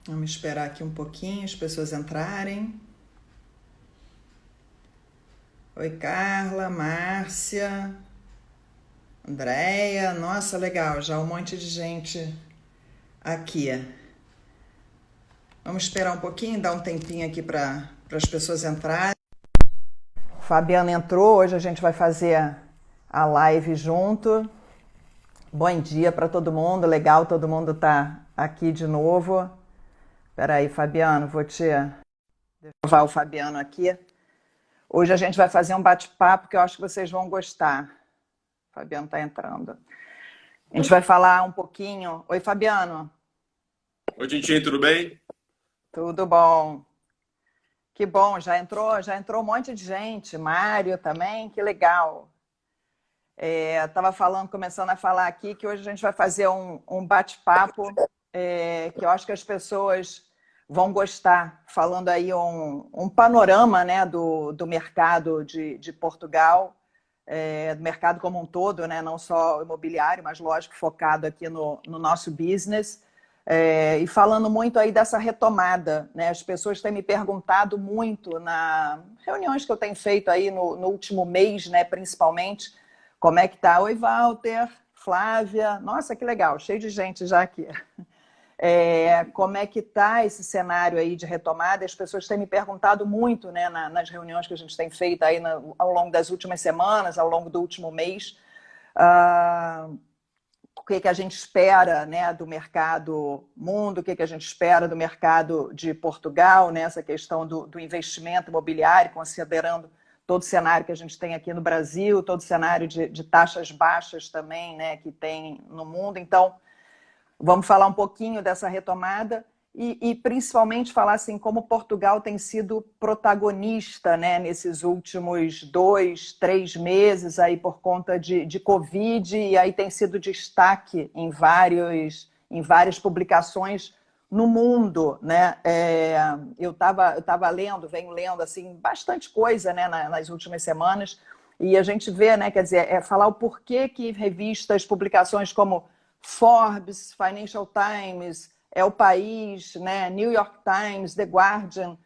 Vamos esperar aqui um pouquinho as pessoas entrarem. Oi, Carla, Márcia, Andréia. Nossa, legal, já um monte de gente aqui. Vamos esperar um pouquinho, dar um tempinho aqui para as pessoas entrarem. Fabiana entrou, hoje a gente vai fazer a live junto. Bom dia para todo mundo, legal todo mundo tá aqui de novo. Espera aí, Fabiano, vou te levar o Fabiano aqui. Hoje a gente vai fazer um bate-papo que eu acho que vocês vão gostar. O Fabiano está entrando. A gente vai falar um pouquinho. Oi, Fabiano. Oi, Tintin, tudo bem? Tudo bom? Que bom, já entrou um monte de gente. Mário também, que legal. Estava começando a falar aqui que hoje a gente vai fazer um bate-papo que eu acho que as pessoas vão gostar, falando aí um panorama, né, do mercado de Portugal, do mercado como um todo, né, não só imobiliário, mas lógico focado aqui no nosso business. E falando muito aí dessa retomada, né? As pessoas têm me perguntado muito nas reuniões que eu tenho feito aí no último mês, né, principalmente, como é que tá? Oi, Walter, Flávia, nossa, que legal, cheio de gente já aqui. Como é que tá esse cenário aí de retomada? As pessoas têm me perguntado muito, né, nas reuniões que a gente tem feito aí ao longo das últimas semanas, ao longo do último mês. O que a gente espera, né, do mercado mundo, o que a gente espera do mercado de Portugal, né, essa questão do investimento imobiliário, considerando todo o cenário que a gente tem aqui no Brasil, todo o cenário de taxas baixas também, né, que tem no mundo. Então, vamos falar um pouquinho dessa retomada e principalmente falar assim como Portugal tem sido protagonista, né, nesses últimos 2, 3 meses aí por conta de Covid, e aí tem sido destaque em várias publicações no mundo, né? Eu tava lendo, venho lendo assim bastante coisa, né, nas últimas semanas, e a gente vê, né, quer dizer, falar o porquê que revistas, publicações como Forbes, Financial Times, O País, né, New York Times, The Guardian,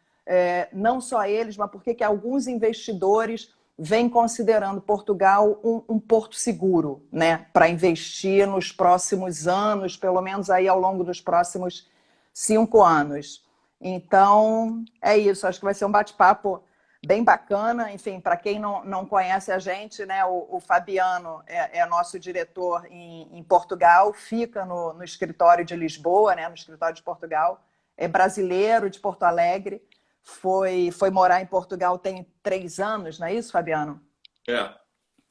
não só eles, mas porque que alguns investidores vêm considerando Portugal um porto seguro, né, para investir nos próximos anos, pelo menos aí ao longo dos próximos 5 anos. Então, é isso, acho que vai ser um bate-papo bem bacana. Enfim, para quem não conhece a gente, né, o Fabiano é nosso diretor em Portugal, fica no escritório de Lisboa, né, no escritório de Portugal, é brasileiro de Porto Alegre, foi morar em Portugal tem 3 anos, não é isso, Fabiano? É.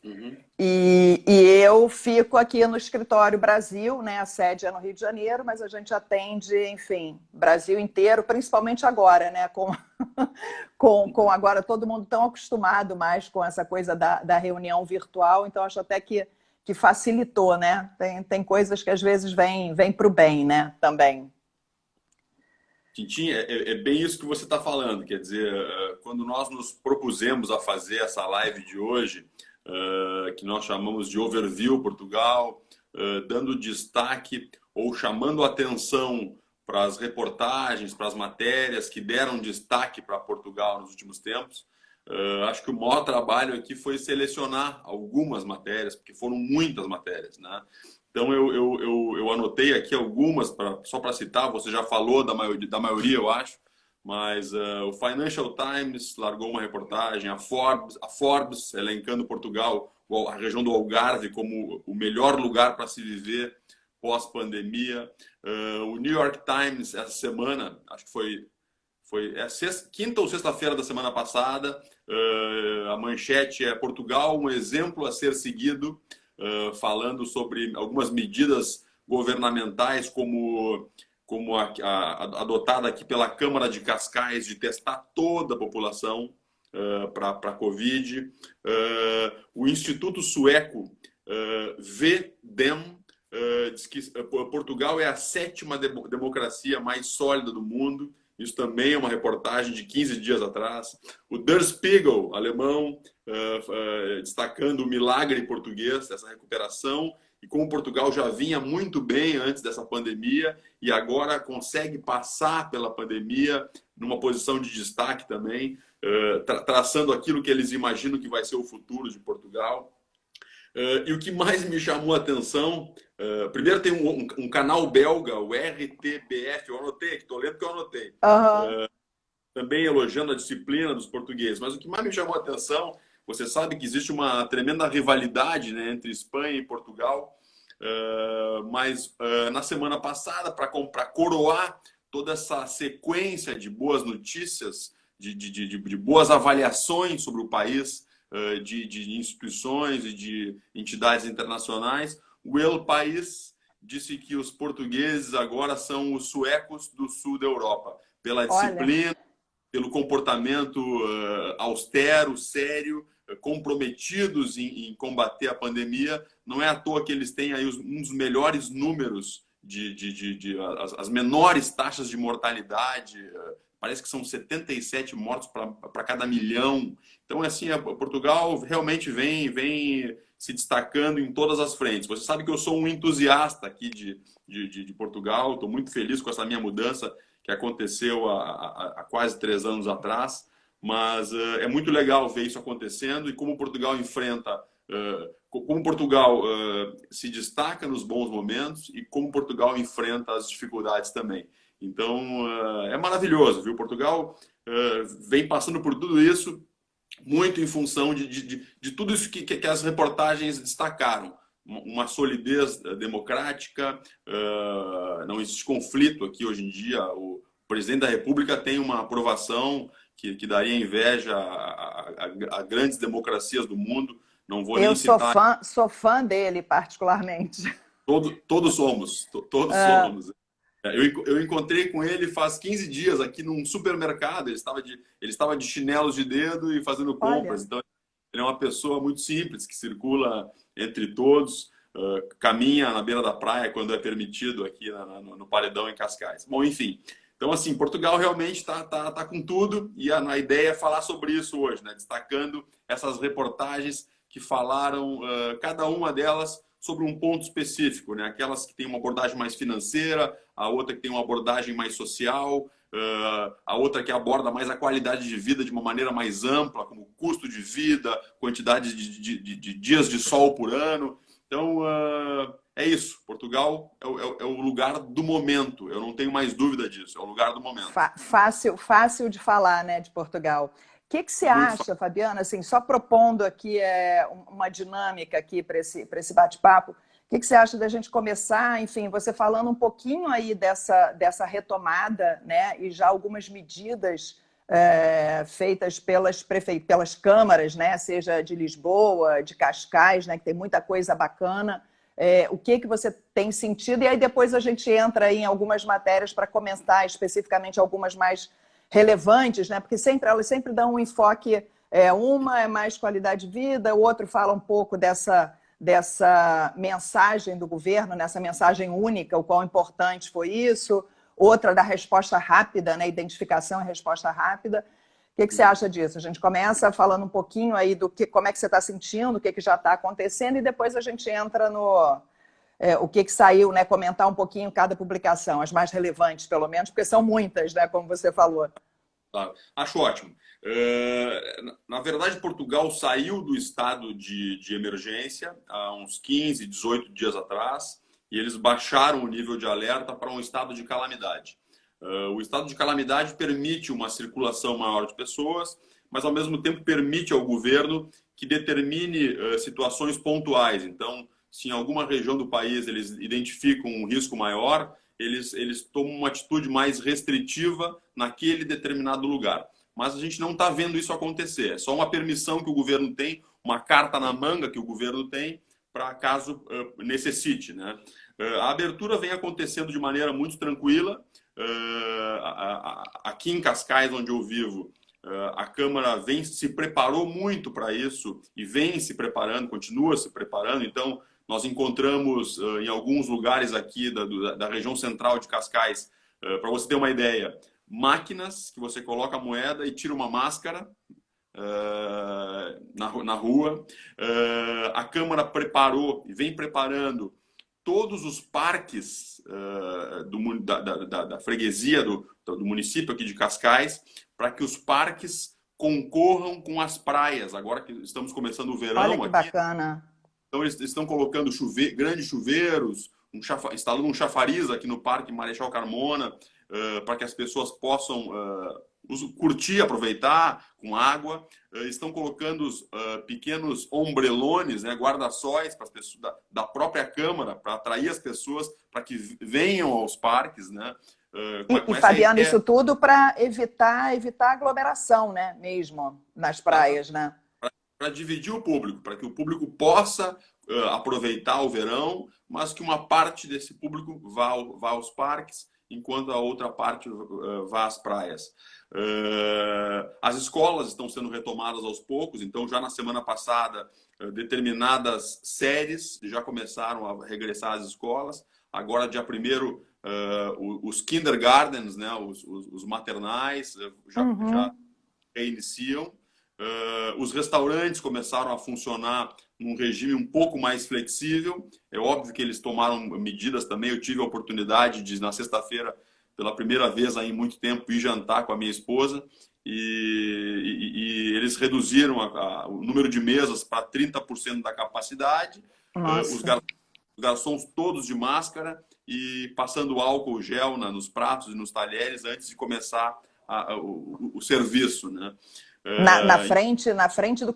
Uhum. E eu fico aqui no escritório Brasil, né? A sede é no Rio de Janeiro, mas a gente atende, enfim, Brasil inteiro, principalmente agora, né? Com agora todo mundo tão acostumado mais com essa coisa da reunião virtual, então acho até que facilitou, né? Tem coisas que às vezes vêm para o bem, né? Também. Tintin, é bem isso que você está falando. Quer dizer, quando nós nos propusemos a fazer essa live de hoje, que nós chamamos de Overview Portugal, dando destaque ou chamando atenção para as reportagens, para as matérias que deram destaque para Portugal nos últimos tempos, acho que o maior trabalho aqui foi selecionar algumas matérias, porque foram muitas matérias, né? Então eu anotei aqui algumas, só para citar, você já falou da maioria, eu acho, mas o Financial Times largou uma reportagem, a Forbes elencando Portugal, a região do Algarve, como o melhor lugar para se viver pós-pandemia. O New York Times, essa semana, acho que foi quinta ou sexta-feira da semana passada, a manchete é Portugal, um exemplo a ser seguido, falando sobre algumas medidas governamentais, como adotada aqui pela Câmara de Cascais, de testar toda a população para a Covid. O Instituto Sueco VDEM diz que Portugal é a 7ª democracia mais sólida do mundo. Isso também é uma reportagem de 15 dias atrás. O Der Spiegel, alemão, destacando o milagre português, essa recuperação, e como Portugal já vinha muito bem antes dessa pandemia e agora consegue passar pela pandemia numa posição de destaque também, traçando aquilo que eles imaginam que vai ser o futuro de Portugal. E o que mais me chamou a atenção, primeiro tem um canal belga, o RTBF, eu anotei aqui, estou lendo que eu anotei, também elogiando a disciplina dos portugueses, mas o que mais me chamou a atenção, você sabe que existe uma tremenda rivalidade, né, entre Espanha e Portugal, mas na semana passada, para coroar toda essa sequência de boas notícias, de boas avaliações sobre o país, de instituições e de entidades internacionais, o El País disse que os portugueses agora são os suecos do sul da Europa, pela disciplina, pelo comportamento austero, sério, comprometidos em combater a pandemia. Não é à toa que eles têm aí um dos melhores números, as menores taxas de mortalidade. Parece que são 77 mortos para cada milhão. Então, assim, Portugal realmente vem se destacando em todas as frentes. Você sabe que eu sou um entusiasta aqui de Portugal. Estou muito feliz com essa minha mudança que aconteceu há quase 3 anos atrás. Mas é muito legal ver isso acontecendo e como Portugal se destaca nos bons momentos e como Portugal enfrenta as dificuldades também. Então, é maravilhoso, viu? Portugal vem passando por tudo isso muito em função de tudo isso que as reportagens destacaram. Uma solidez democrática, não existe conflito aqui hoje em dia. O presidente da República tem uma aprovação que daria inveja a grandes democracias do mundo. Não vou nem citar. Eu sou fã dele, particularmente. Todos somos. Eu encontrei com ele faz 15 dias aqui num supermercado. Ele estava de chinelos de dedo e fazendo compras. Olha. Então, ele é uma pessoa muito simples, que circula entre todos, caminha na beira da praia quando é permitido aqui no Paredão, em Cascais. Bom, enfim. Então, assim, Portugal realmente está com tudo e a ideia é falar sobre isso hoje, né? Destacando essas reportagens que falaram, cada uma delas, sobre um ponto específico, né? Aquelas que têm uma abordagem mais financeira, a outra que tem uma abordagem mais social, a outra que aborda mais a qualidade de vida de uma maneira mais ampla, como custo de vida, quantidade de dias de sol por ano. Então, é isso. Portugal é o lugar do momento. Eu não tenho mais dúvida disso. É o lugar do momento. Fácil de falar, né, de Portugal. O que você acha, Fabiana, assim, só propondo aqui uma dinâmica aqui para esse bate-papo, o que você acha da gente começar, enfim, você falando um pouquinho aí dessa retomada, né, e já algumas medidas feitas pelas câmaras, né, seja de Lisboa, de Cascais, né, que tem muita coisa bacana. O que você tem sentido? E aí depois a gente entra em algumas matérias para comentar especificamente algumas mais relevantes, né? Porque elas sempre dão um enfoque, uma é mais qualidade de vida, o outro fala um pouco dessa mensagem do governo, nessa mensagem única, o quão importante foi isso, outra da resposta rápida, né? Identificação e resposta rápida. O que você acha disso? A gente começa falando um pouquinho aí como é que você está sentindo, o que já está acontecendo, e depois a gente entra no o que saiu, né? Comentar um pouquinho cada publicação, as mais relevantes, pelo menos, porque são muitas, né? Como você falou. Claro. Acho ótimo. Na verdade, Portugal saiu do estado de emergência há uns 15, 18 dias atrás, e eles baixaram o nível de alerta para um estado de calamidade. O estado de calamidade permite uma circulação maior de pessoas, mas ao mesmo tempo permite ao governo que determine situações pontuais. Então, se em alguma região do país eles identificam um risco maior, eles tomam uma atitude mais restritiva naquele determinado lugar. Mas a gente não está vendo isso acontecer. É só uma permissão que o governo tem, uma carta na manga que o governo tem para caso necessite, né? A abertura vem acontecendo de maneira muito tranquila. Aqui em Cascais, onde eu vivo, a Câmara se preparou muito para isso e vem se preparando, continua se preparando. Então, nós encontramos em alguns lugares aqui da região central de Cascais, para você ter uma ideia, máquinas que você coloca a moeda e tira uma máscara na rua. A Câmara preparou e vem preparando todos os parques da freguesia do município aqui de Cascais, para que os parques concorram com as praias. Agora que estamos começando o verão Olha que aqui, bacana. então eles estão colocando grandes chuveiros, instalando um chafariz aqui no Parque Marechal Carmona, para que as pessoas possam curtir, aproveitar com água. Estão colocando pequenos ombrelones, né, guarda-sóis para as pessoas da própria Câmara, para atrair as pessoas para que venham aos parques, né? E Fabiano, isso tudo para evitar aglomeração, né? Mesmo nas praias, né? Para dividir o público, para que o público possa aproveitar o verão, mas que uma parte desse público vá aos parques, enquanto a outra parte vá às praias. As escolas estão sendo retomadas aos poucos, então já na semana passada determinadas séries já começaram a regressar às escolas. Agora, dia 1º, os kindergartens, né, os maternais, já reiniciam. Os restaurantes começaram a funcionar num regime um pouco mais flexível. É óbvio que eles tomaram medidas também. Eu tive a oportunidade de, na sexta-feira, pela primeira vez aí em muito tempo, ir jantar com a minha esposa, e eles reduziram o número de mesas para 30% da capacidade. Os garçons todos de máscara e passando álcool gel nos pratos e nos talheres antes de começar o serviço, né? Na frente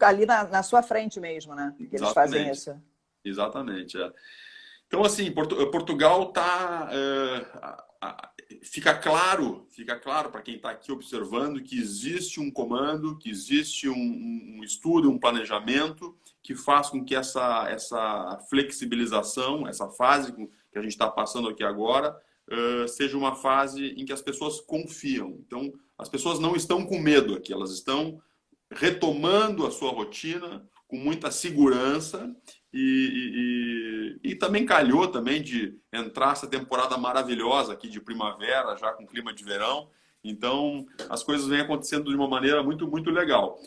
ali na sua frente mesmo, né? Que eles fazem isso. Exatamente. Então, assim, Portugal fica claro para quem está aqui observando que existe um comando, que existe um estudo, um planejamento que faz com que essa flexibilização, essa fase que a gente está passando aqui agora, seja uma fase em que as pessoas confiam. Então, as pessoas não estão com medo aqui, elas estão retomando a sua rotina com muita segurança e também calhou também de entrar essa temporada maravilhosa aqui de primavera, já com clima de verão. Então, as coisas vêm acontecendo de uma maneira muito, muito legal.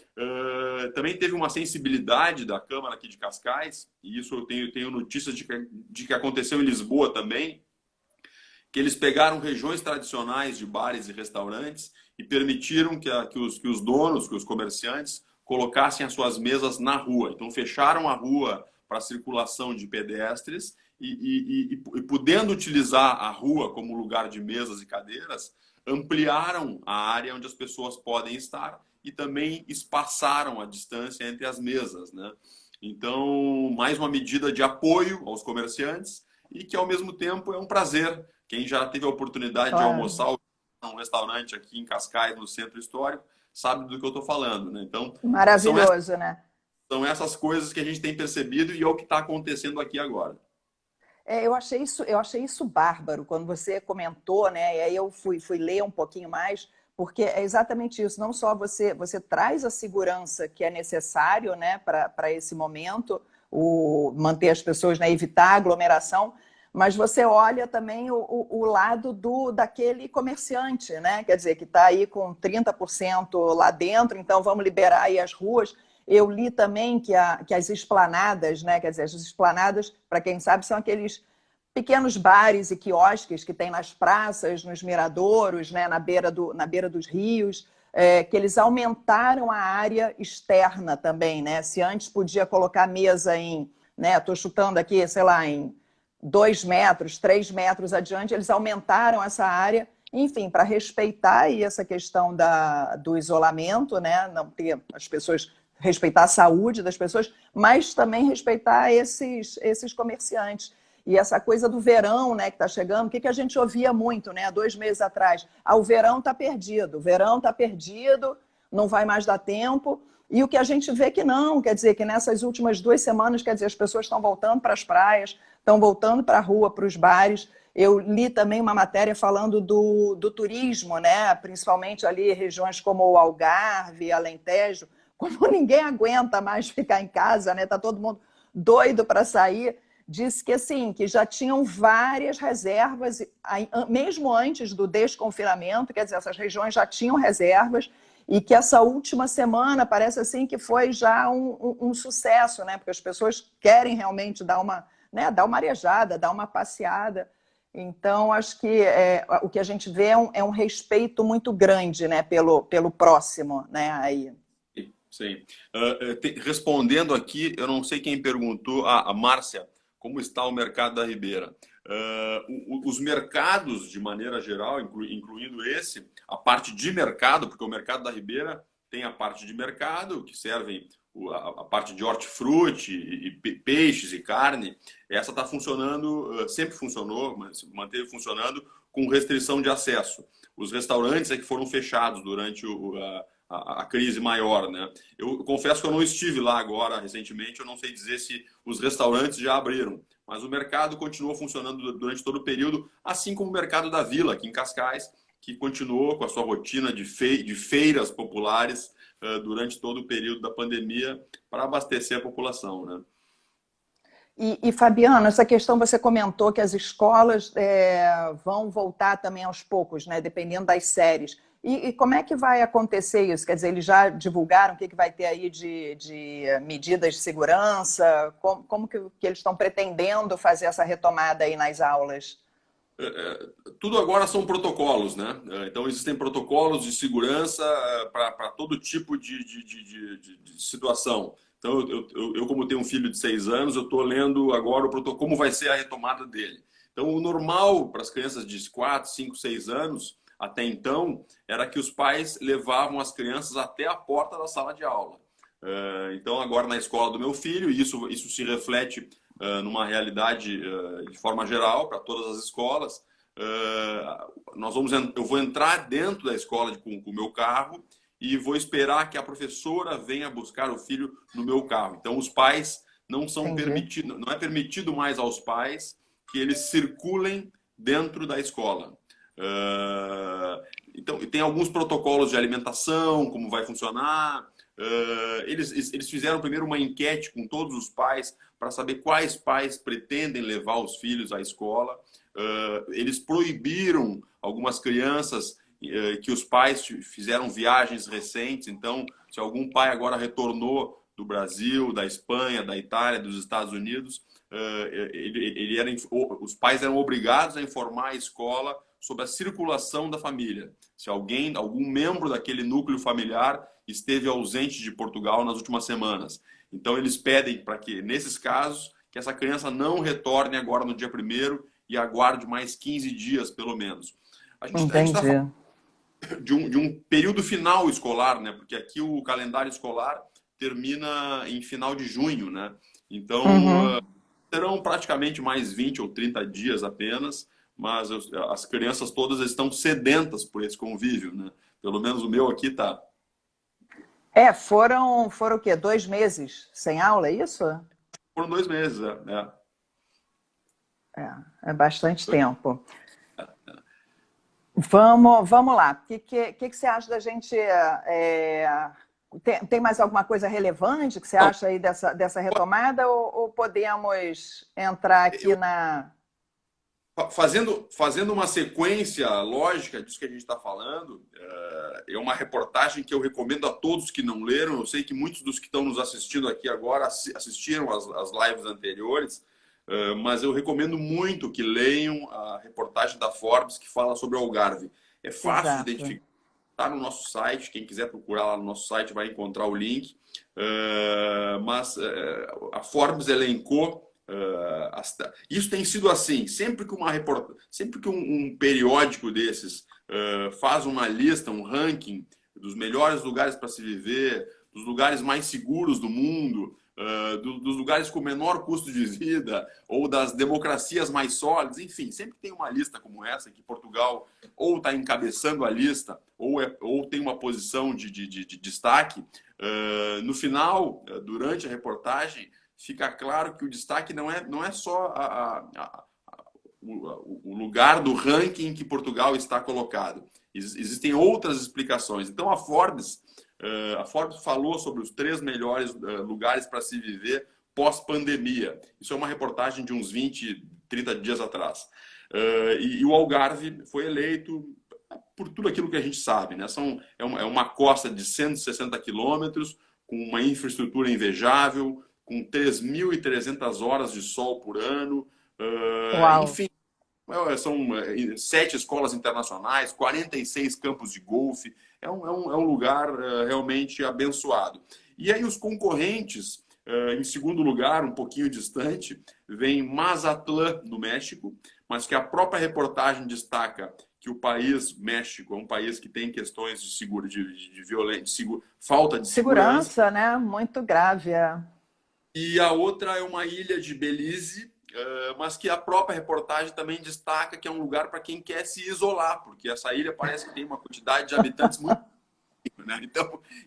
Também teve uma sensibilidade da Câmara aqui de Cascais, e isso eu tenho notícias de que aconteceu em Lisboa também, que eles pegaram regiões tradicionais de bares e restaurantes e permitiram que os donos, que os comerciantes, colocassem as suas mesas na rua. Então, fecharam a rua para a circulação de pedestres e podendo utilizar a rua como lugar de mesas e cadeiras, ampliaram a área onde as pessoas podem estar e também espaçaram a distância entre as mesas, né? Então, mais uma medida de apoio aos comerciantes e que, ao mesmo tempo, é um prazer. Quem já teve a oportunidade de almoçar num restaurante aqui em Cascais, no Centro Histórico, sabe do que eu estou falando, né? Então, maravilhoso, né? São essas coisas que a gente tem percebido e é o que está acontecendo aqui agora. Eu achei isso bárbaro quando você comentou, né? E aí eu fui ler um pouquinho mais, porque é exatamente isso. Não só você traz a segurança que é necessário, né, para esse momento, manter as pessoas, né, evitar a aglomeração, mas você olha também o lado daquele comerciante, né? Quer dizer, que está aí com 30% lá dentro, então vamos liberar aí as ruas. Eu li também que as esplanadas, né? Quer dizer, as esplanadas, para quem sabe, são aqueles pequenos bares e quiosques que tem nas praças, nos miradouros, né? na beira dos rios, que eles aumentaram a área externa também, né? Se antes podia colocar mesa né? Estou chutando aqui, sei lá, em 2 metros, 3 metros adiante, eles aumentaram essa área, enfim, para respeitar aí essa questão do isolamento, né? Não ter as pessoas, respeitar a saúde das pessoas, mas também respeitar esses comerciantes. E essa coisa do verão, né, que está chegando, o que a gente ouvia muito, né, 2 meses atrás? O verão está perdido, não vai mais dar tempo. E o que a gente vê que não, quer dizer, que nessas últimas 2 semanas, quer dizer, as pessoas estão voltando para as praias, estão voltando para a rua, para os bares. Eu li também uma matéria falando do turismo, né, principalmente ali regiões como o Algarve, Alentejo, como ninguém aguenta mais ficar em casa, né, está todo mundo doido para sair. Disse que, assim, que já tinham várias reservas, mesmo antes do desconfinamento, quer dizer, essas regiões já tinham reservas e que essa última semana parece assim que foi já um sucesso, né? Porque as pessoas querem realmente dar uma, né, dar uma arejada, dar uma passeada. Então, acho que o que a gente vê é um respeito muito grande, né, pelo próximo, né, aí. Sim. Respondendo aqui, eu não sei quem perguntou, a Márcia, como está o mercado da Ribeira? Os mercados, de maneira geral, incluindo esse, a parte de mercado, porque o mercado da Ribeira tem a parte de mercado, que servem a parte de hortifruti, e peixes e carne, essa está funcionando, sempre funcionou, mas manteve funcionando com restrição de acesso. Os restaurantes é que foram fechados durante a crise maior, né? Eu confesso que eu não estive lá agora recentemente, eu não sei dizer se os restaurantes já abriram, mas o mercado continuou funcionando durante todo o período, assim como o mercado da Vila, aqui em Cascais, que continuou com a sua rotina de feiras populares durante todo o período da pandemia para abastecer a população, né? E Fabiano, essa questão você comentou que as escolas vão voltar também aos poucos, né, dependendo das séries. E como é que vai acontecer isso? Quer dizer, eles já divulgaram o que vai ter aí de medidas de segurança? Como que eles estão pretendendo fazer essa retomada aí nas aulas? Tudo agora são protocolos, né? Então, existem protocolos de segurança para todo tipo de situação. Então, eu, como tenho um filho de 6 anos, eu estou lendo agora o protocolo, como vai ser a retomada dele. Então, o normal para as crianças de 4, 5, 6 anos, até então, era que os pais levavam as crianças até a porta da sala de aula. Então, agora na escola do meu filho, e isso se reflete numa realidade de forma geral para todas as escolas. Eu vou entrar dentro da escola com o meu carro e vou esperar que a professora venha buscar o filho no meu carro. Então, os pais não são permitidos, não é permitido mais aos pais que eles circulem dentro da escola. Então, tem alguns protocolos de alimentação, como vai funcionar. Eles fizeram primeiro uma enquete com todos os pais para saber quais pais pretendem levar os filhos à escola. Eles proibiram algumas crianças que os pais fizeram viagens recentes. Então, se algum pai agora retornou do Brasil, da Espanha, da Itália, dos Estados Unidos, os pais eram obrigados a informar a escola sobre a circulação da família. Se algum membro daquele núcleo familiar esteve ausente de Portugal nas últimas semanas. Então, eles pedem para que, nesses casos, que essa criança não retorne agora no dia 1º e aguarde mais 15 dias, pelo menos. A gente está falando de um período final escolar, né? Porque aqui o calendário escolar termina em final de junho, né? Então, serão praticamente mais 20 ou 30 dias apenas, mas as crianças todas estão sedentas por esse convívio, né? Pelo menos o meu aqui está. Foram o quê? 2 meses sem aula, é isso? Foram 2 meses, É bastante tempo. Vamos lá. O que você acha da gente... Tem mais alguma coisa relevante que você acha aí dessa retomada ou podemos entrar aqui na... Fazendo uma sequência lógica disso que a gente está falando, é uma reportagem que eu recomendo a todos que não leram. Eu sei que muitos dos que estão nos assistindo aqui agora assistiram as lives anteriores, mas eu recomendo muito que leiam a reportagem da Forbes que fala sobre o Algarve. É fácil de identificar, está no nosso site, quem quiser procurar lá no nosso site vai encontrar o link, mas a Forbes elencou. Isso tem sido assim, sempre que um periódico desses faz uma lista, um ranking dos melhores lugares para se viver, dos lugares mais seguros do mundo, dos lugares com menor custo de vida ou das democracias mais sólidas, enfim, sempre tem uma lista como essa que Portugal ou está encabeçando a lista ou tem uma posição de destaque. No final, durante a reportagem, fica claro que o destaque não é só o lugar do ranking que Portugal está colocado. Existem outras explicações. Então, a Forbes falou sobre os 3 melhores lugares para se viver pós-pandemia. Isso é uma reportagem de uns 20, 30 dias atrás. E o Algarve foi eleito por tudo aquilo que a gente sabe, né? É uma costa de 160 quilômetros, com uma infraestrutura invejável, com 3.300 horas de sol por ano, Uau! enfim, são 7 escolas internacionais, 46 campos de golfe. É um lugar realmente abençoado. E aí os concorrentes, em segundo lugar, um pouquinho distante, vem Mazatlán, no México, mas que a própria reportagem destaca que o país, México, é um país que tem questões de violência, falta de segurança. Segurança, né? Muito grave. É. E a outra é uma ilha de Belize, mas que a própria reportagem também destaca que é um lugar para quem quer se isolar, porque essa ilha parece que tem uma quantidade de habitantes muito, né?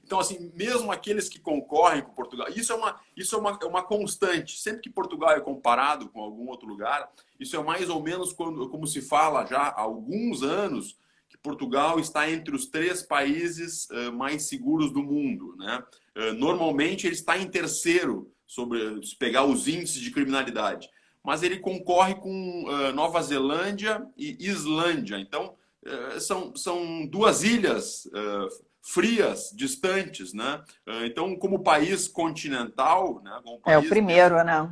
Então, assim, mesmo aqueles que concorrem com Portugal, é uma constante. Sempre que Portugal é comparado com algum outro lugar, isso é mais ou menos como se fala já há alguns anos, que Portugal está entre os 3 países mais seguros do mundo, né? Normalmente ele está em terceiro, se pegar os índices de criminalidade. Mas ele concorre com Nova Zelândia e Islândia. Então, são 2 ilhas frias, distantes, né? Então, como país continental, né? Como É o país primeiro, né?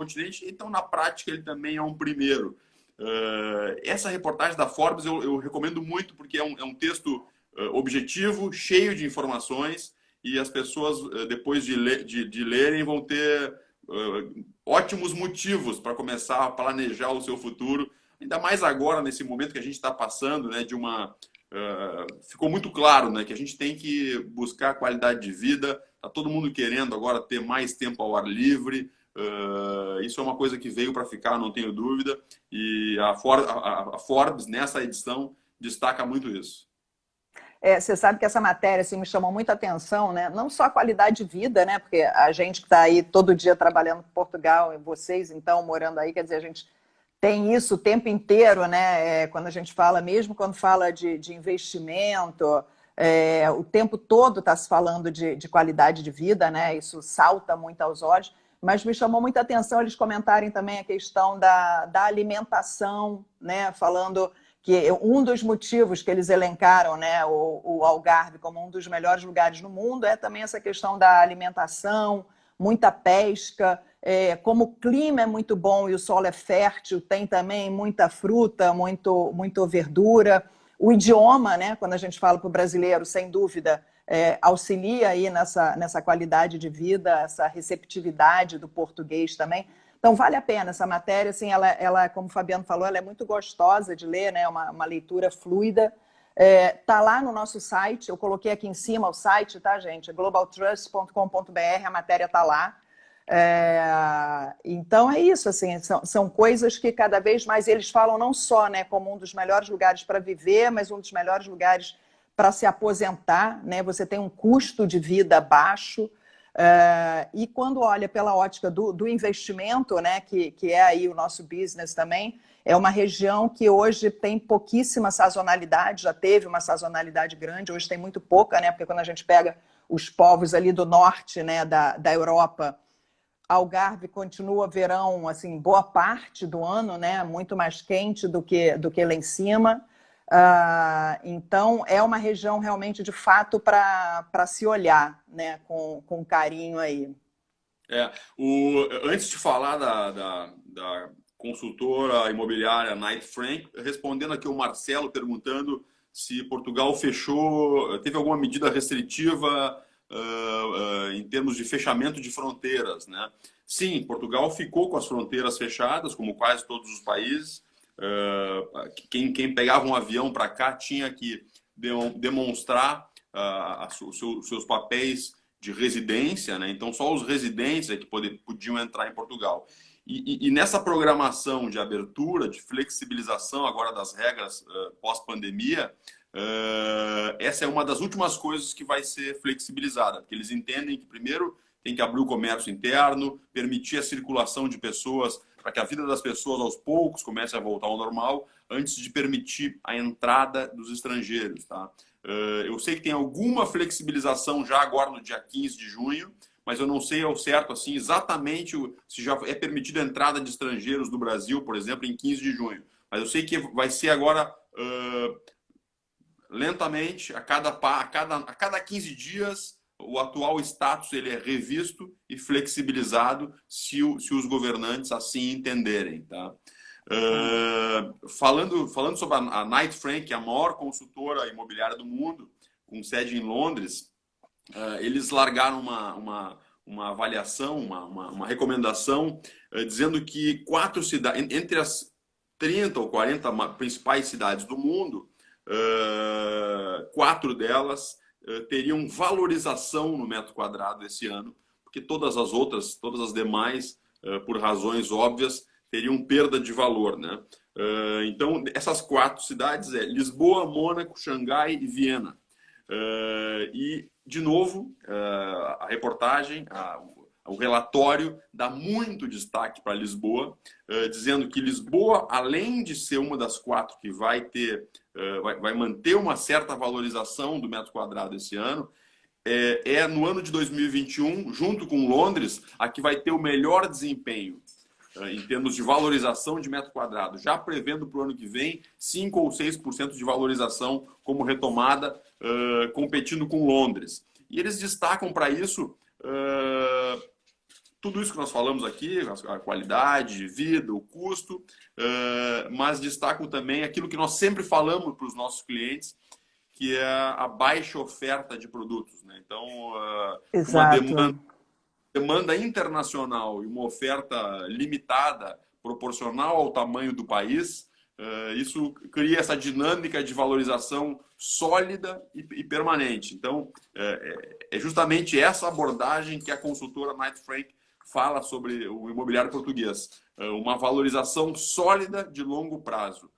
continente, então na prática ele também é um primeiro. Essa reportagem da Forbes eu recomendo muito porque é um texto objetivo, cheio de informações e as pessoas depois de lerem vão ter ótimos motivos para começar a planejar o seu futuro, ainda mais agora nesse momento que a gente está passando, né, ficou muito claro, né, que a gente tem que buscar qualidade de vida. Tá todo mundo querendo agora ter mais tempo ao ar livre. Isso é uma coisa que veio para ficar, não tenho dúvida. E a Forbes, nessa edição, destaca muito isso. Você sabe que essa matéria assim, me chamou muita atenção, né? Não só a qualidade de vida, né? Porque a gente que está aí todo dia trabalhando em Portugal, e vocês, então, morando aí, quer dizer, a gente tem isso o tempo inteiro, né? Quando a gente fala, mesmo quando fala de investimento, o tempo todo está se falando de qualidade de vida, né? Isso salta muito aos olhos. Mas me chamou muita atenção eles comentarem também a questão da alimentação, né? Falando que um dos motivos que eles elencaram, né, o Algarve como um dos melhores lugares no mundo é também essa questão da alimentação, muita pesca, como o clima é muito bom e o solo é fértil, tem também muita fruta, muito verdura. O idioma, né, quando a gente fala para o brasileiro, sem dúvida, auxilia aí nessa qualidade de vida, essa receptividade do português também. Então, vale a pena essa matéria, assim, ela, como o Fabiano falou, ela é muito gostosa de ler, né? Uma leitura fluida. Tá lá no nosso site, eu coloquei aqui em cima o site, tá, gente? globaltrust.com.br, a matéria tá lá. Então, é isso, assim, são coisas que cada vez mais eles falam não só, né, como um dos melhores lugares para viver, mas um dos melhores lugares para se aposentar, né? Você tem um custo de vida baixo. E quando olha pela ótica do investimento, né, que é aí o nosso business também, é uma região que hoje tem pouquíssima sazonalidade, já teve uma sazonalidade grande, hoje tem muito pouca, né, porque quando a gente pega os povos ali do norte, né, da Europa, Algarve continua verão, assim, boa parte do ano, né, muito mais quente do que lá em cima. Então, é uma região realmente, de fato, para se olhar, né, com carinho aí. Antes de falar da consultora imobiliária Knight Frank, respondendo aqui o Marcelo perguntando se Portugal teve alguma medida restritiva em termos de fechamento de fronteiras, né? Sim, Portugal ficou com as fronteiras fechadas, como quase todos os países. Quem pegava um avião para cá tinha que demonstrar os seus papéis de residência, né? Então só os residentes é que podiam entrar em Portugal. E nessa programação de abertura, de flexibilização agora das regras pós-pandemia, essa é uma das últimas coisas que vai ser flexibilizada, porque eles entendem que primeiro tem que abrir o comércio interno, permitir a circulação de pessoas, para que a vida das pessoas aos poucos comece a voltar ao normal, antes de permitir a entrada dos estrangeiros, tá? Eu sei que tem alguma flexibilização já agora no dia 15 de junho, mas eu não sei ao certo assim, exatamente se já é permitida a entrada de estrangeiros do Brasil, por exemplo, em 15 de junho. Mas eu sei que vai ser agora lentamente, a cada 15 dias, o atual status ele é revisto e flexibilizado se os governantes assim entenderem. Tá? Falando sobre a Knight Frank, que é a maior consultora imobiliária do mundo, com sede em Londres, eles largaram uma avaliação, uma recomendação, dizendo que 4 cidades, entre as 30 ou 40 principais cidades do mundo, 4 delas teriam valorização no metro quadrado esse ano, porque todas as demais, por razões óbvias, teriam perda de valor, né? Então, essas 4 cidades Lisboa, Mônaco, Xangai e Viena. E, de novo, a reportagem, o relatório dá muito destaque para Lisboa, dizendo que Lisboa, além de ser uma das 4 que vai manter uma certa valorização do metro quadrado esse ano, no ano de 2021, junto com Londres, a que vai ter o melhor desempenho em termos de valorização de metro quadrado, já prevendo para o ano que vem 5 ou 6% de valorização como retomada, competindo com Londres. E eles destacam para isso tudo isso que nós falamos aqui, a qualidade de vida, o custo, mas destacam também aquilo que nós sempre falamos para os nossos clientes, que é a baixa oferta de produtos, né? Então, uma demanda internacional e uma oferta limitada, proporcional ao tamanho do país, isso cria essa dinâmica de valorização sólida e permanente. Então, é justamente essa abordagem que a consultora Knight Frank fala sobre o imobiliário português. Uma valorização sólida de longo prazo.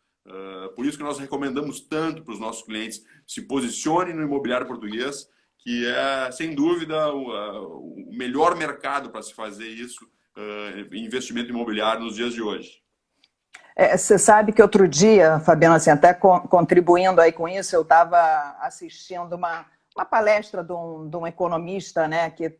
Por isso que nós recomendamos tanto para os nossos clientes se posicionem no imobiliário português, que é, sem dúvida, o melhor mercado para se fazer isso, investimento imobiliário nos dias de hoje. Você sabe que outro dia, Fabiano, assim, até contribuindo aí com isso, eu estava assistindo uma palestra de um economista, né, que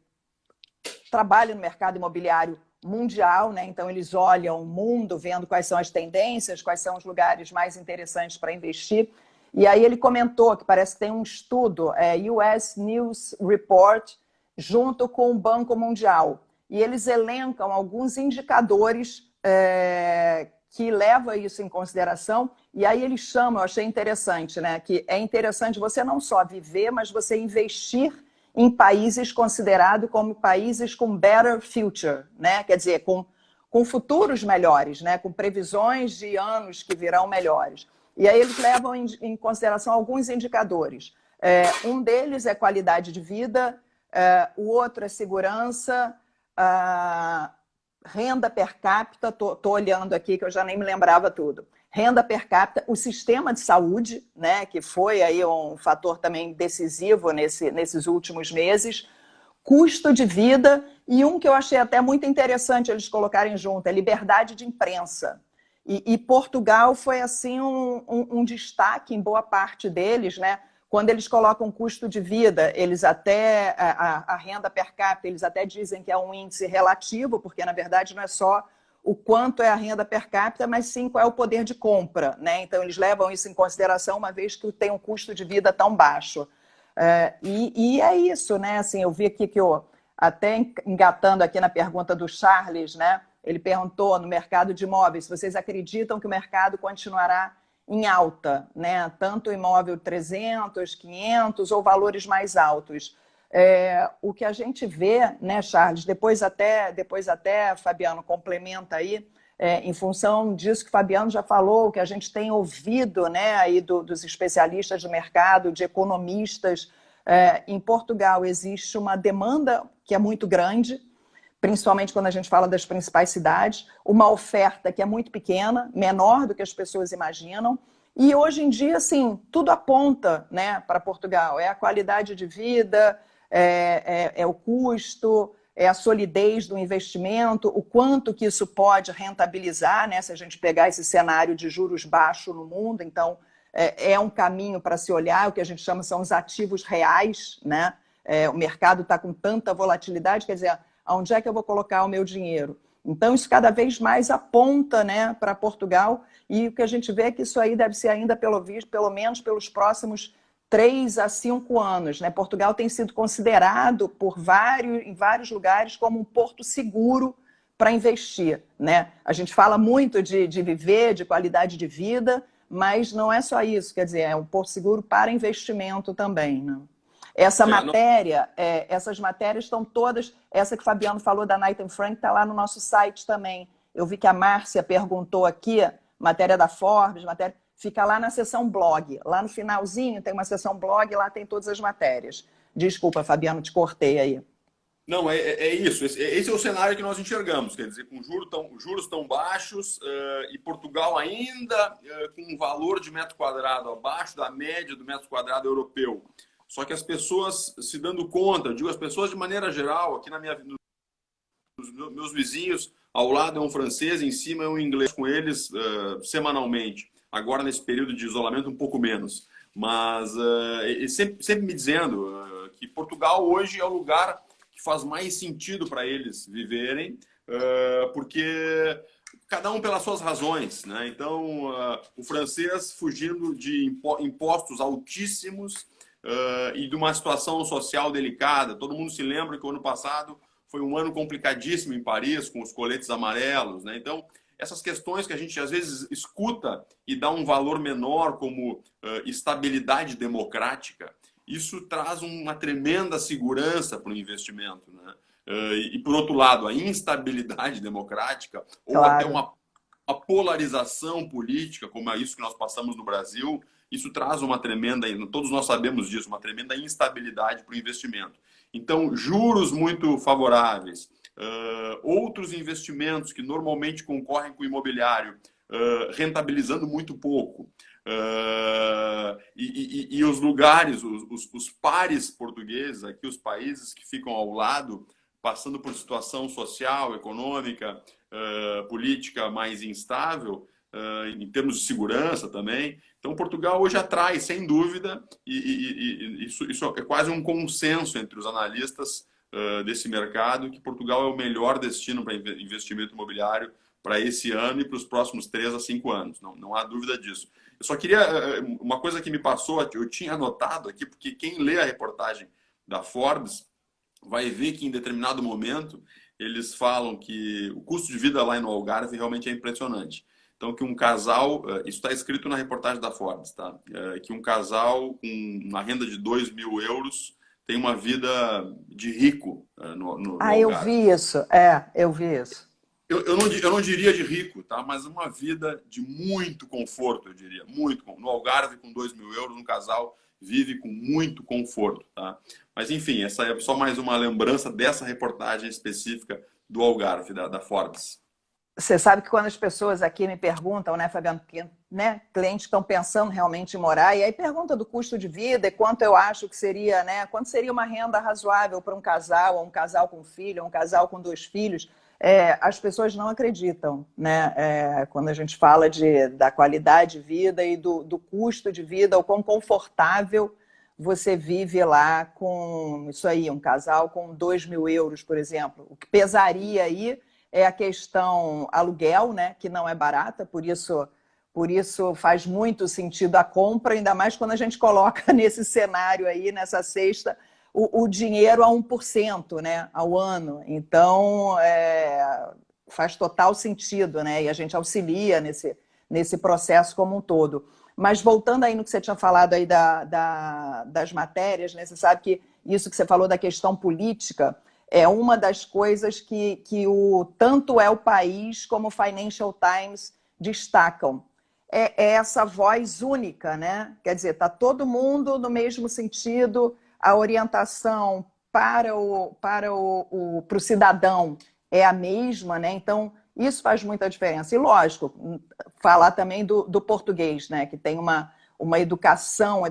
trabalha no mercado imobiliário mundial, né? Então eles olham o mundo, vendo quais são as tendências, quais são os lugares mais interessantes para investir. E aí ele comentou que parece que tem um estudo, US News Report, junto com o Banco Mundial. E eles elencam alguns indicadores que levam isso em consideração. E aí eles chamam, eu achei interessante, né? Que é interessante você não só viver, mas você investir em países considerados como países com better future, né? Quer dizer, com futuros melhores, né? Com previsões de anos que virão melhores. E aí eles levam em consideração alguns indicadores. Um deles é qualidade de vida, o outro é segurança, renda per capita, tô olhando aqui que eu já nem me lembrava tudo. Renda per capita, o sistema de saúde, né, que foi aí um fator também decisivo nesses últimos meses, custo de vida e um que eu achei até muito interessante eles colocarem junto, é liberdade de imprensa. E Portugal foi assim um destaque em boa parte deles, né? Quando eles colocam custo de vida, eles até a renda per capita, eles até dizem que é um índice relativo, porque na verdade não é só o quanto é a renda per capita, mas sim qual é o poder de compra, né? Então eles levam isso em consideração uma vez que tem um custo de vida tão baixo. E é isso, né? Assim, eu vi aqui que até engatando aqui na pergunta do Charles, né? Ele perguntou no mercado de imóveis, se vocês acreditam que o mercado continuará em alta, né? Tanto imóvel 300, 500 ou valores mais altos. O que a gente vê, né, Charles, depois até Fabiano complementa aí, em função disso que Fabiano já falou, que a gente tem ouvido, né, aí dos especialistas de mercado, de economistas, em Portugal existe uma demanda que é muito grande, principalmente quando a gente fala das principais cidades, uma oferta que é muito pequena, menor do que as pessoas imaginam, e hoje em dia, assim, tudo aponta, né, para Portugal, é a qualidade de vida, é o custo, é a solidez do investimento, o quanto que isso pode rentabilizar, né, se a gente pegar esse cenário de juros baixos no mundo, então é um caminho para se olhar, o que a gente chama são os ativos reais, né? O mercado está com tanta volatilidade, quer dizer, onde é que eu vou colocar o meu dinheiro? Então, isso cada vez mais aponta, né, para Portugal, e o que a gente vê é que isso aí deve ser ainda, pelo menos pelos próximos 3 a 5 anos, né? Portugal tem sido considerado em vários lugares como um porto seguro para investir, né? A gente fala muito de viver, de qualidade de vida, mas não é só isso, quer dizer, é um porto seguro para investimento também, né? Essas matérias estão todas, essa que o Fabiano falou da Knight Frank está lá no nosso site também. Eu vi que a Márcia perguntou aqui, matéria da Forbes, fica lá na seção blog. Lá no finalzinho tem uma seção blog, lá tem todas as matérias. Desculpa, Fabiano, te cortei aí. Não, é isso. Esse é o cenário que nós enxergamos. Quer dizer, com juros tão baixos e Portugal ainda com um valor de metro quadrado abaixo da média do metro quadrado europeu. Só que as pessoas se dando conta, eu digo as pessoas de maneira geral, aqui nos meus vizinhos, ao lado é um francês, em cima é um inglês, com eles semanalmente. Agora, nesse período de isolamento, um pouco menos. Mas sempre me dizendo que Portugal hoje é o lugar que faz mais sentido para eles viverem, porque cada um pelas suas razões, né? Então, o francês fugindo de impostos altíssimos e de uma situação social delicada. Todo mundo se lembra que o ano passado foi um ano complicadíssimo em Paris, com os coletes amarelos, né? Então, essas questões que a gente às vezes escuta e dá um valor menor, como estabilidade democrática, isso traz uma tremenda segurança para o investimento, né? E, por outro lado, a instabilidade democrática, ou até uma polarização política, como é isso que nós passamos no Brasil, isso traz uma tremenda, todos nós sabemos disso, uma tremenda instabilidade para o investimento. Então, juros muito favoráveis, outros investimentos que normalmente concorrem com o imobiliário, rentabilizando muito pouco, e os lugares, os pares portugueses, aqui os países que ficam ao lado, passando por situação social, econômica, política mais instável, em termos de segurança também. Então, Portugal hoje atrai, sem dúvida, e isso é quase um consenso entre os analistas desse mercado, que Portugal é o melhor destino para investimento imobiliário para esse ano e para os próximos 3 a 5 anos. Não há dúvida disso. Eu só queria, uma coisa que me passou, eu tinha anotado aqui, porque quem lê a reportagem da Forbes vai ver que em determinado momento eles falam que o custo de vida lá no Algarve realmente é impressionante. Então, que um casal, isso está escrito na reportagem da Forbes, tá? Que um casal com uma renda de 2.000 euros tem uma vida de rico no Algarve. Eu vi isso, eu vi isso. Eu não diria de rico, tá? Mas uma vida de muito conforto, eu diria. Muito. No Algarve, com 2.000 euros, um casal vive com muito conforto, tá? Mas, enfim, essa é só mais uma lembrança dessa reportagem específica do Algarve, da Forbes. Você sabe que quando as pessoas aqui me perguntam, né, Fabiano, porque, né, clientes estão pensando realmente em morar, e aí pergunta do custo de vida e quanto eu acho que seria, né, quanto seria uma renda razoável para um casal, ou um casal com filho, ou um casal com 2 filhos, as pessoas não acreditam, né, quando a gente fala da qualidade de vida e do custo de vida, o quão confortável você vive lá com isso aí, um casal com 2.000 euros, por exemplo. O que pesaria aí é a questão aluguel, né, que não é barata, por isso faz muito sentido a compra, ainda mais quando a gente coloca nesse cenário aí, nessa cesta, o dinheiro a 1%, né, ao ano. Então, faz total sentido, né, e a gente auxilia nesse processo como um todo. Mas voltando aí no que você tinha falado aí das matérias, né, você sabe que isso que você falou da questão política é uma das coisas que tanto o País como o Financial Times destacam. É essa voz única, né? Quer dizer, está todo mundo no mesmo sentido, a orientação para o cidadão é a mesma, né? Então, isso faz muita diferença. E, lógico, falar também do português, né? Que tem uma educação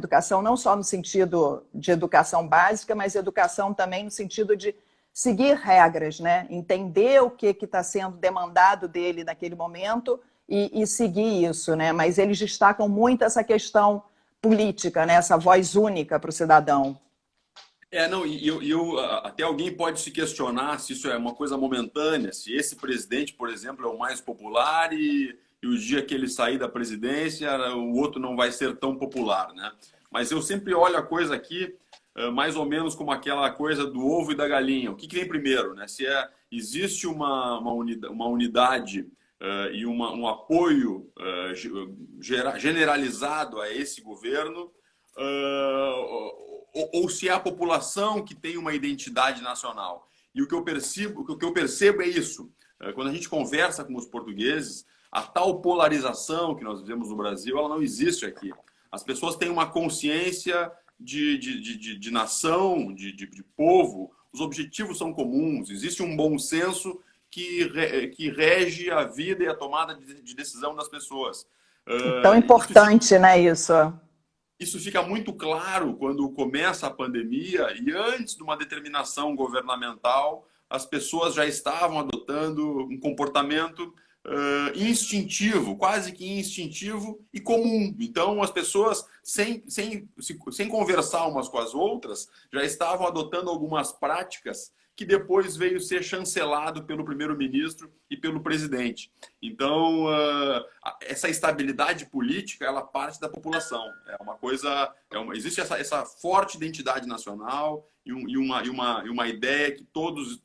não só no sentido de educação básica, mas educação também no sentido de seguir regras, né? Entender o que está sendo demandado dele naquele momento e seguir isso, né? Mas eles destacam muito essa questão política, né? Essa voz única para o cidadão. Não, até alguém pode se questionar se isso é uma coisa momentânea, se esse presidente, por exemplo, é o mais popular e o dia que ele sair da presidência, o outro não vai ser tão popular, né? mas eu sempre olho a coisa aqui mais ou menos como aquela coisa do ovo e da galinha. O que vem primeiro, né? Se existe uma unidade e um apoio generalizado a esse governo, ou se é a população que tem uma identidade nacional. E o que eu percebo é isso. Quando a gente conversa com os portugueses, a tal polarização que nós vivemos no Brasil, ela não existe aqui. As pessoas têm uma consciência de nação, de povo. Os objetivos são comuns. Existe um bom senso que rege a vida e a tomada de decisão das pessoas. Tão importante, né, isso? Isso fica muito claro quando começa a pandemia e antes de uma determinação governamental, as pessoas já estavam adotando um comportamento instintivo, quase que instintivo e comum. Então, as pessoas, sem conversar umas com as outras, já estavam adotando algumas práticas que depois veio ser chancelado pelo primeiro-ministro e pelo presidente. Então, essa estabilidade política, ela parte da população. É uma coisa, existe essa forte identidade nacional e uma ideia que todos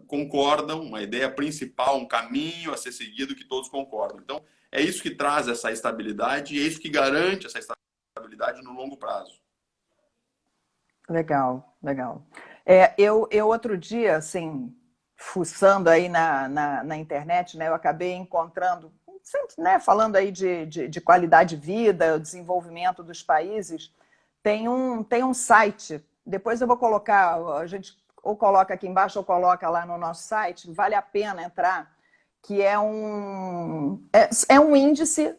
concordam, uma ideia principal, um caminho a ser seguido que todos concordam. Então, é isso que traz essa estabilidade e é isso que garante essa estabilidade no longo prazo. Legal, legal. Eu outro dia, assim, fuçando aí na internet, né, eu acabei encontrando, sempre, né, falando aí de qualidade de vida, o desenvolvimento dos países, tem um site, depois eu vou colocar, a gente ou coloca aqui embaixo ou coloca lá no nosso site, vale a pena entrar, que é um índice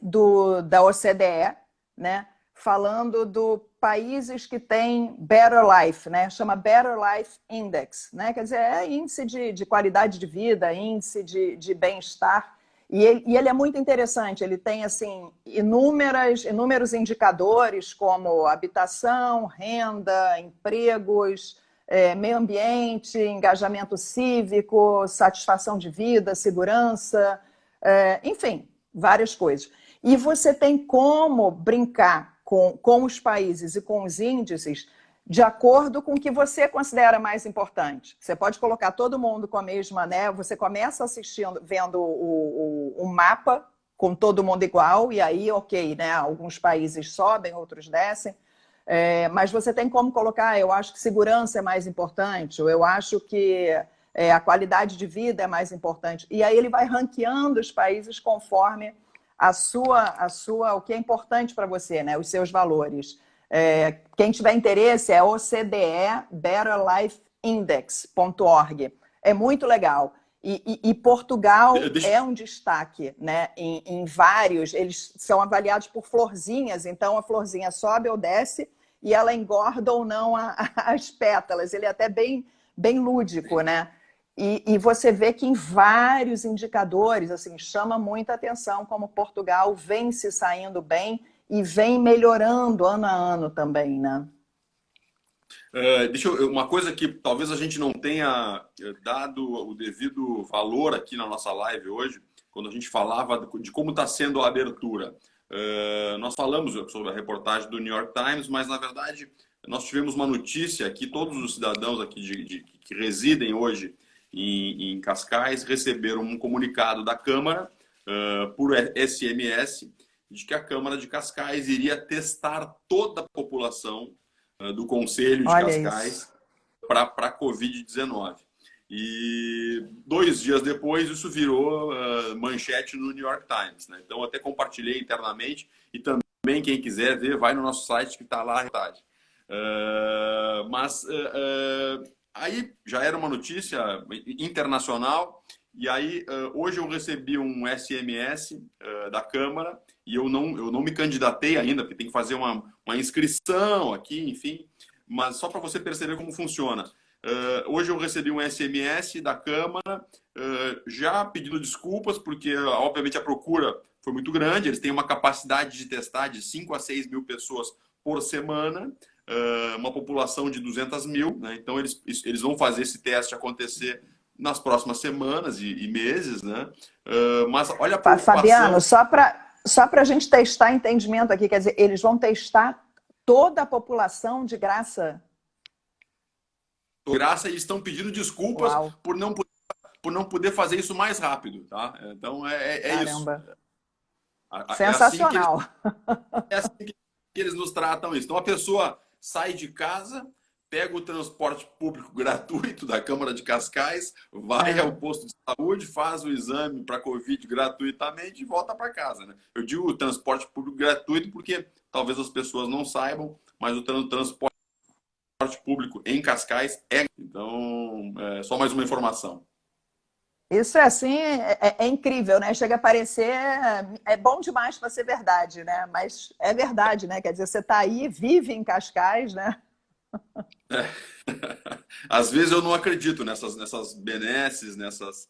da OCDE, né, falando do países que têm Better Life, né? Chama Better Life Index, né? Quer dizer, é índice de qualidade de vida, índice de bem-estar. E ele é muito interessante, ele tem assim, inúmeros indicadores como habitação, renda, empregos, meio ambiente, engajamento cívico, satisfação de vida, segurança, enfim, várias coisas. E você tem como brincar com os países e com os índices de acordo com o que você considera mais importante. Você pode colocar todo mundo com a mesma, né? Você começa vendo o mapa com todo mundo igual, e aí, ok, né? Alguns países sobem, outros descem. Mas você tem como colocar, eu acho que segurança é mais importante, ou eu acho que a qualidade de vida é mais importante. E aí ele vai ranqueando os países conforme o que é importante para você, né? Os seus valores. Quem tiver interesse é OCDE betterlifeindex.org. É muito legal. E Portugal é um destaque, né? Em vários, eles são avaliados por florzinhas, então a florzinha sobe ou desce e ela engorda ou não as pétalas. Ele é até bem lúdico, né? E você vê que em vários indicadores, assim, chama muita atenção como Portugal vem se saindo bem e vem melhorando ano a ano também, né? Uma coisa que talvez a gente não tenha dado o devido valor aqui na nossa live hoje, quando a gente falava de como está sendo a abertura. Nós falamos sobre a reportagem do New York Times, mas na verdade nós tivemos uma notícia que todos os cidadãos aqui que residem hoje em Cascais receberam um comunicado da Câmara por SMS de que a Câmara de Cascais iria testar toda a população do Conselho de Cascais para a Covid-19. E 2 dias depois isso virou manchete no New York Times, né? Então até compartilhei internamente e também quem quiser ver vai no nosso site que está lá a reportagem. Aí já era uma notícia internacional e aí hoje eu recebi um SMS da Câmara e eu não me candidatei ainda, porque tem que fazer uma inscrição aqui, enfim, mas só para você perceber como funciona. Hoje eu recebi um SMS da Câmara já pedindo desculpas, porque obviamente a procura foi muito grande, eles têm uma capacidade de testar de 5 a 6 mil pessoas por semana, uma população de 200 mil, né? Então eles vão fazer esse teste acontecer nas próximas semanas e meses, né? Mas olha a preocupação. Fabiano, Só para a gente testar entendimento aqui, quer dizer, eles vão testar toda a população de graça? Graça e estão pedindo desculpas Uau. por não poder fazer isso mais rápido, tá? Então é isso. Caramba. É assim que Sensacional. é assim que eles nos tratam isso. Então a pessoa sai de casa, pega o transporte público gratuito da Câmara de Cascais, vai ao posto de saúde, faz o exame para Covid gratuitamente e volta para casa, né? Eu digo o transporte público gratuito porque talvez as pessoas não saibam, mas o transporte público em Cascais é. Então, só mais uma informação. Isso é assim, é incrível, né? Chega a parecer, é bom demais para ser verdade, né? Mas é verdade, né? Quer dizer, você está aí, vive em Cascais, né? É. Às vezes eu não acredito nessas benesses, nessas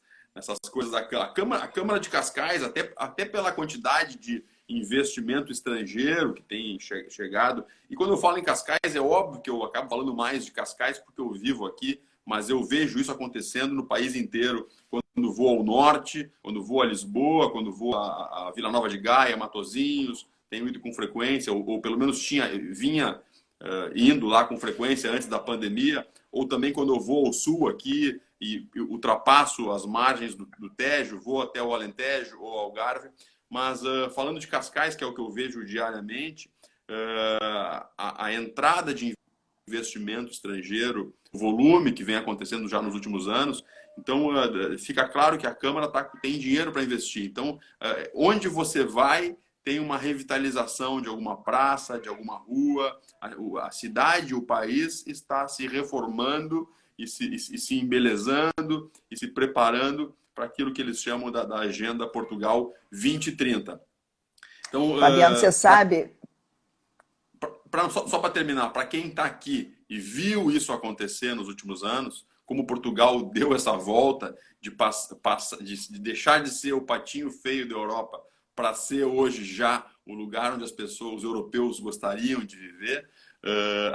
coisas da Câmara. A Câmara de Cascais, até pela quantidade de investimento estrangeiro que tem chegado. E quando eu falo em Cascais, é óbvio que eu acabo falando mais de Cascais porque eu vivo aqui, mas eu vejo isso acontecendo no país inteiro. Quando vou ao norte, quando vou a Lisboa, quando vou a Vila Nova de Gaia, Matosinhos, tenho ido com frequência, ou pelo menos vinha indo lá com frequência antes da pandemia, ou também quando eu vou ao sul aqui e ultrapasso as margens do Tejo, vou até o Alentejo ou Algarve. Mas falando de Cascais, que é o que eu vejo diariamente, a entrada de investimento estrangeiro, o volume que vem acontecendo já nos últimos anos, então fica claro que a Câmara tem dinheiro para investir. Então, onde você vai, tem uma revitalização de alguma praça, de alguma rua, a cidade, o país está se reformando e se embelezando e se preparando para aquilo que eles chamam da Agenda Portugal 2030. Então, Fabiano, você sabe... Só para terminar, para quem está aqui e viu isso acontecer nos últimos anos, como Portugal deu essa volta de deixar de ser o patinho feio da Europa para ser hoje já o lugar onde as pessoas, os europeus, gostariam de viver,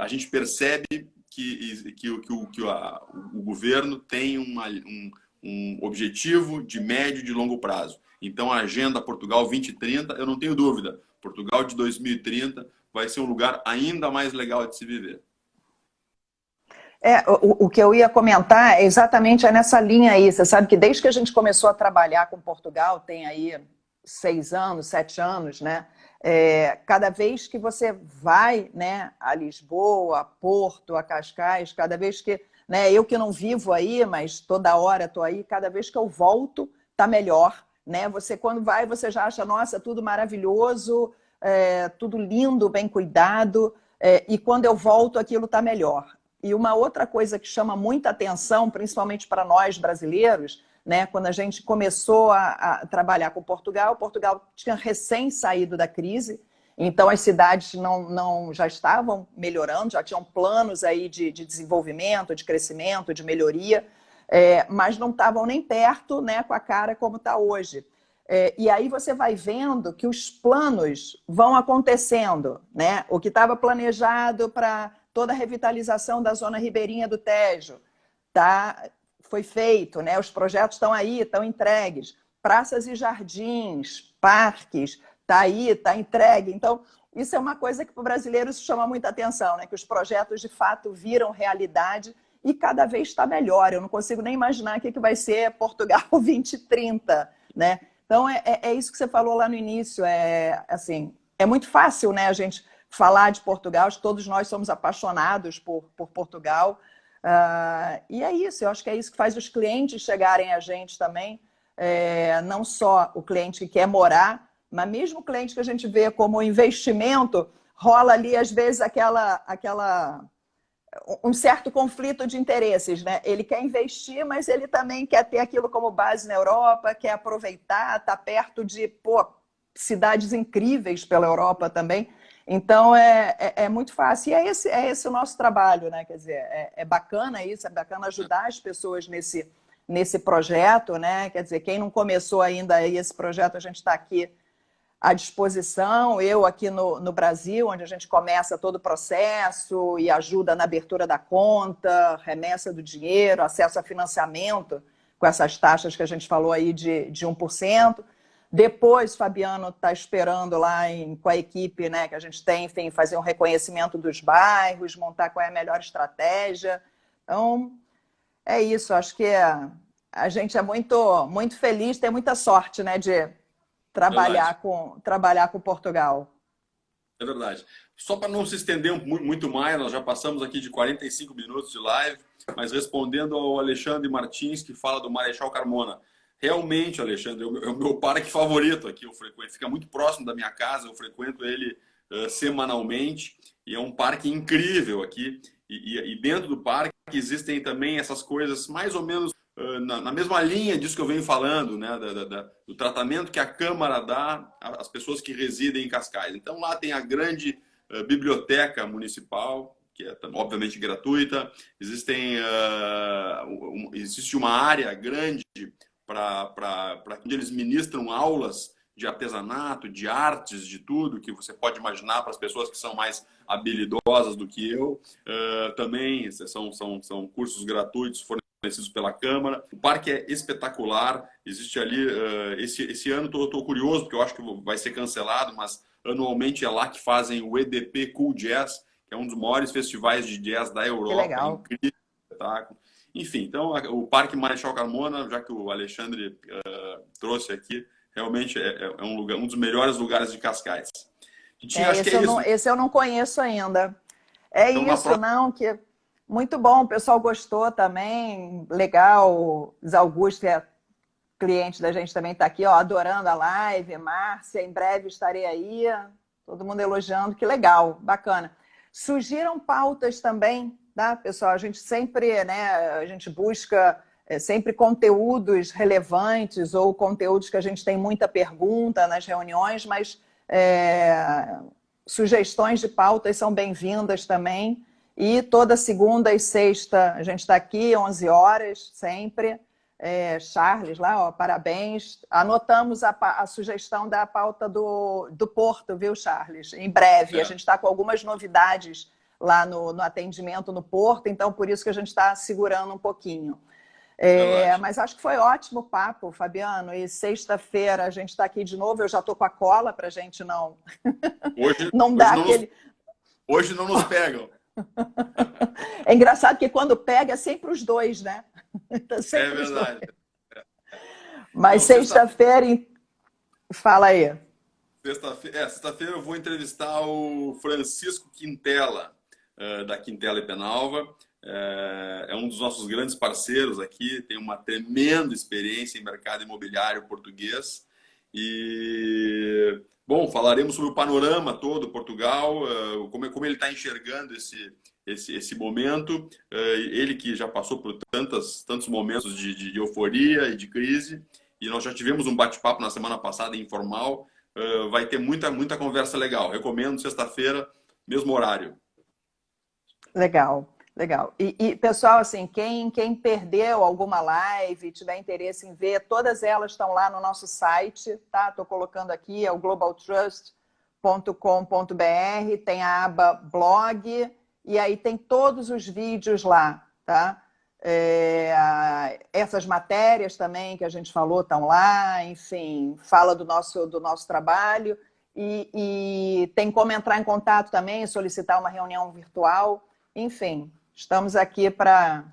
a gente percebe que o governo tem um objetivo de médio e de longo prazo. Então, a Agenda Portugal 2030, eu não tenho dúvida, Portugal de 2030 vai ser um lugar ainda mais legal de se viver. O que eu ia comentar é exatamente nessa linha aí. Você sabe que desde que a gente começou a trabalhar com Portugal, tem aí 6 anos, 7 anos, né? Cada vez que você vai, né, a Lisboa, a Porto, a Cascais, cada vez que... Né, eu que não vivo aí, mas toda hora estou aí, cada vez que eu volto, está melhor. Né? Você, quando vai, você já acha, nossa, tudo maravilhoso, tudo lindo, bem cuidado, e quando eu volto, aquilo está melhor. E uma outra coisa que chama muita atenção, principalmente para nós brasileiros, né, quando a gente começou a trabalhar com Portugal tinha recém saído da crise, então as cidades já estavam melhorando, já tinham planos aí de desenvolvimento, de crescimento, de melhoria, mas não estavam nem perto, né, com a cara como está hoje. E aí você vai vendo que os planos vão acontecendo, né? O que estava planejado para toda a revitalização da zona ribeirinha do Tejo foi feito, né? Os projetos estão aí, estão entregues. Praças e jardins, parques, está aí, está entregue. Então, isso é uma coisa que para o brasileiro isso chama muita atenção, né? Que os projetos de fato viram realidade e cada vez está melhor. Eu não consigo nem imaginar o que vai ser Portugal 2030, né? Então, é isso que você falou lá no início. Assim, é muito fácil, né, a gente falar de Portugal, todos nós somos apaixonados por Portugal. E é isso, eu acho que é isso que faz os clientes chegarem a gente também. Não só o cliente que quer morar, mas mesmo o cliente que a gente vê como investimento, rola ali, às vezes, um certo conflito de interesses, né? Ele quer investir, mas ele também quer ter aquilo como base na Europa, quer aproveitar, está perto de cidades incríveis pela Europa também. Então, é muito fácil. E é esse o nosso trabalho, né? Quer dizer, é bacana isso, é bacana ajudar as pessoas nesse projeto, né? Quer dizer, quem não começou ainda aí esse projeto, a gente está aqui à disposição, eu aqui no Brasil, onde a gente começa todo o processo e ajuda na abertura da conta, remessa do dinheiro, acesso a financiamento, com essas taxas que a gente falou aí de 1%. Depois, Fabiano está esperando lá com a equipe, né, que a gente tem, enfim, fazer um reconhecimento dos bairros, montar qual é a melhor estratégia. Então, é isso. Acho que a gente é muito feliz, tem muita sorte, né, de Verdade. trabalhar com Portugal. É verdade. Só para não se estender muito mais, nós já passamos aqui de 45 minutos de live, mas respondendo ao Alexandre Martins, que fala do Marechal Carmona. Realmente, Alexandre, é o meu parque favorito aqui. Eu frequento, fica muito próximo da minha casa, eu frequento ele semanalmente, e é um parque incrível aqui. E dentro do parque existem também essas coisas mais ou menos na mesma linha disso que eu venho falando, né, do tratamento que a Câmara dá às pessoas que residem em Cascais. Então lá tem a grande biblioteca municipal, que é obviamente gratuita. Existe uma área grande para onde eles ministram aulas de artesanato, de artes, de tudo que você pode imaginar para as pessoas que são mais habilidosas do que eu. Também são cursos gratuitos fornecidos pela Câmara. O parque é espetacular. Existe ali... esse ano estou curioso, porque eu acho que vai ser cancelado, mas anualmente é lá que fazem o EDP Cool Jazz, que é um dos maiores festivais de jazz da Que Europa. É legal. incrível, espetáculo. Enfim, então o Parque Marechal Carmona, já que o Alexandre trouxe aqui, realmente é um lugar, um dos melhores lugares de Cascais. Acho que é isso. Esse eu não conheço ainda. É Então, na isso, próxima... não, que muito bom, o pessoal gostou também, legal. O Zé Augusto, que é cliente da gente, também está aqui, ó, adorando a live. Márcia, em breve estarei aí. Todo mundo elogiando, que legal, bacana. Surgiram pautas também, tá, pessoal? A gente sempre, né, a gente busca sempre conteúdos relevantes ou conteúdos que a gente tem muita pergunta nas reuniões, mas sugestões de pautas são bem-vindas também. E toda segunda e sexta a gente está aqui, 11 horas, sempre. Charles, lá, ó, parabéns. Anotamos a sugestão da pauta do Porto, viu, Charles? Em breve. A gente está com algumas novidades lá no atendimento no Porto, então por isso que a gente está segurando um pouquinho. Mas acho que foi ótimo o papo, Fabiano. E sexta-feira a gente está aqui de novo. Eu já estou com a cola para a gente não, não dar aquele. Hoje não nos pegam. É engraçado que quando pega é sempre os dois, né? É verdade. Mas sexta-feira, fala aí. Sexta-feira eu vou entrevistar o Francisco Quintela, da Quintela e Penalva. É um dos nossos grandes parceiros aqui, tem uma tremenda experiência em mercado imobiliário português. E, bom, falaremos sobre o panorama todo, Portugal, como ele está enxergando esse momento. Ele que já passou por tantos momentos de euforia e de crise, e nós já tivemos um bate-papo na semana passada, informal. Vai ter muita conversa legal. Recomendo sexta-feira, mesmo horário. Legal. Legal. E pessoal, assim, quem perdeu alguma live, tiver interesse em ver, todas elas estão lá no nosso site, tá? Estou colocando aqui, é o globaltrust.com.br, tem a aba blog, e aí tem todos os vídeos lá, tá? Essas matérias também que a gente falou estão lá, enfim, fala do nosso trabalho, e tem como entrar em contato também, solicitar uma reunião virtual, enfim. Estamos aqui para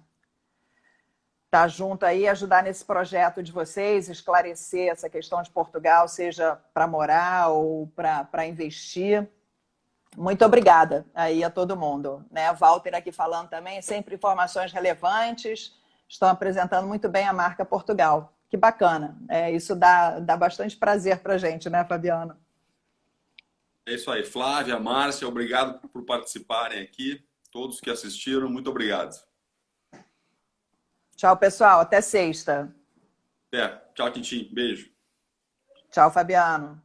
estar junto aí, ajudar nesse projeto de vocês, esclarecer essa questão de Portugal, seja para morar ou para investir. Muito obrigada aí a todo mundo. Né? Walter aqui falando também, sempre informações relevantes, estão apresentando muito bem a marca Portugal. Que bacana. Isso dá bastante prazer para a gente, né, Fabiana? É isso aí. Flávia, Márcia, obrigado por participarem aqui. Todos que assistiram, muito obrigado. Tchau, pessoal. Até sexta. Tchau, Tintim. Beijo. Tchau, Fabiano.